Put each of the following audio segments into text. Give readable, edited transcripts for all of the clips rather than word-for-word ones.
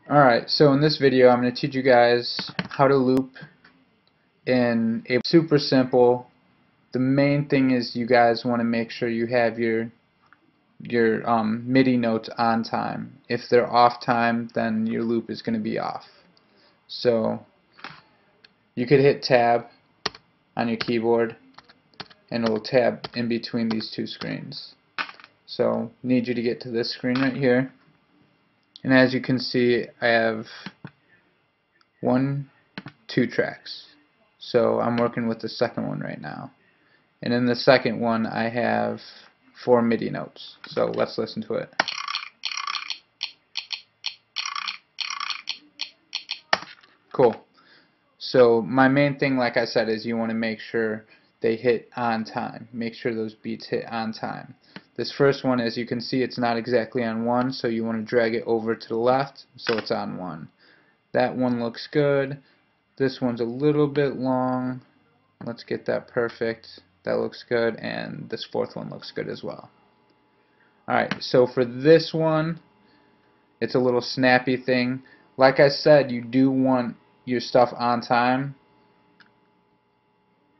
Alright, so in this video I'm going to teach you guys how to loop in Ableton. Super simple. The main thing is you guys want to make sure you have your MIDI notes on time. If they're off time, then your loop is going to be off. So you could hit tab on your keyboard and it will tab in between these two screens. So need you to get to this screen right here. And as you can see, I have 2 tracks. So I'm working with the second one right now. And in the second one I have 4 MIDI notes. So let's listen to it. Cool. So my main thing, like I said, is you want to make sure they hit on time. Make sure those beats hit on time. This first one, as you can see, it's not exactly on 1, so you want to drag it over to the left so it's on 1. That one looks good. This one's a little bit long. Let's get that perfect. That looks good, and this fourth one looks good as well. Alright, so for this one, it's a little snappy thing. Like I said, you do want your stuff on time,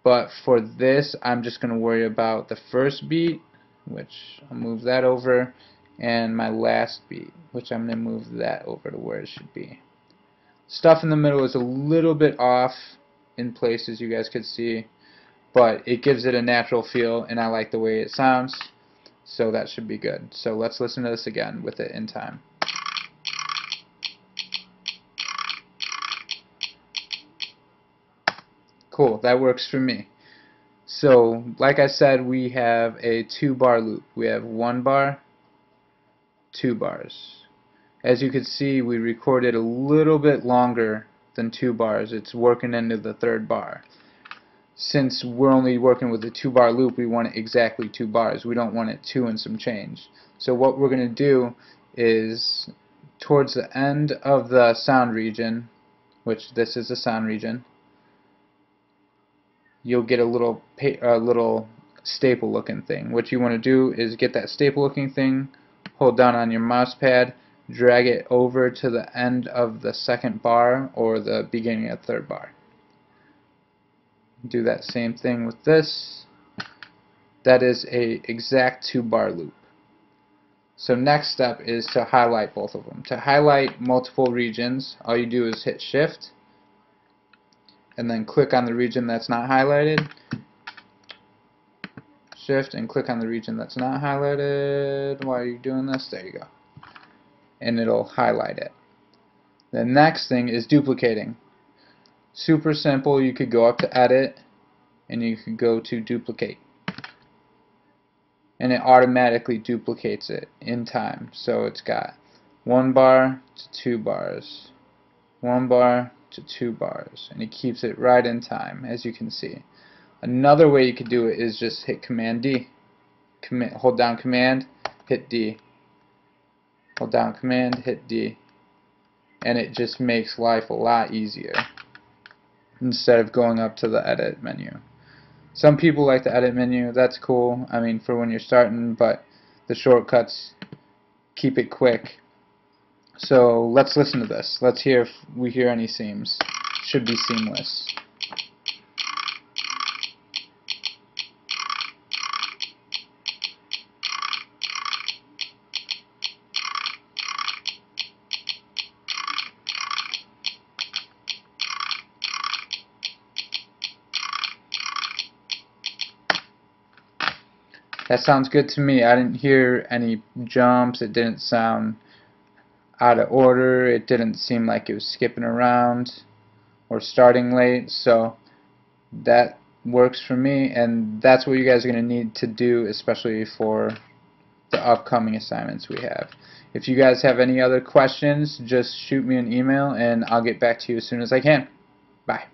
but for this I'm just going to worry about the first beat, which I'll move that over, and my last beat, which I'm going to move that over to where it should be. Stuff in the middle is a little bit off in places, you guys could see, but it gives it a natural feel and I like the way it sounds, so that should be good. So let's listen to this again with it in time. Cool, that works for me. So like I said, we have a 2-bar loop. We have 1 bar, 2 bars. As you can see, we recorded a little bit longer than 2 bars. It's working into the 3rd bar. Since we're only working with a 2-bar loop, we want it exactly 2 bars. We don't want it 2 and some change. So what we're going to do is, towards the end of the sound region, which this is the sound region, you'll get a little staple looking thing. What you want to do is get that staple looking thing, hold down on your mouse pad, drag it over to the end of the 2nd bar or the beginning of the 3rd bar. Do that same thing with this. That is a exact 2-bar loop. So next step is to highlight both of them. To highlight multiple regions, all you do is hit Shift and then click on the region that's not highlighted. Shift and click on the region that's not highlighted. Why are you doing this? There you go. And it'll highlight it. The next thing is duplicating. Super simple. You could go up to Edit and you could go to Duplicate. And it automatically duplicates it in time. So it's got 1 bar to 2 bars, 1 bar to 2 bars, and it keeps it right in time, as you can see. Another way you could do it is just hit Command D. Hold down Command, hit D. Hold down Command, hit D. And it just makes life a lot easier instead of going up to the Edit menu. Some people like the Edit menu. That's cool, I mean, for when you're starting, but the shortcuts keep it quick. So let's listen to this. Let's hear if we hear any seams. Should be seamless. That sounds good to me. I didn't hear any jumps. It didn't sound out of order. It didn't seem like it was skipping around or starting late. So that works for me, and that's what you guys are going to need to do, especially for the upcoming assignments we have. If you guys have any other questions, just shoot me an email and I'll get back to you as soon as I can. Bye.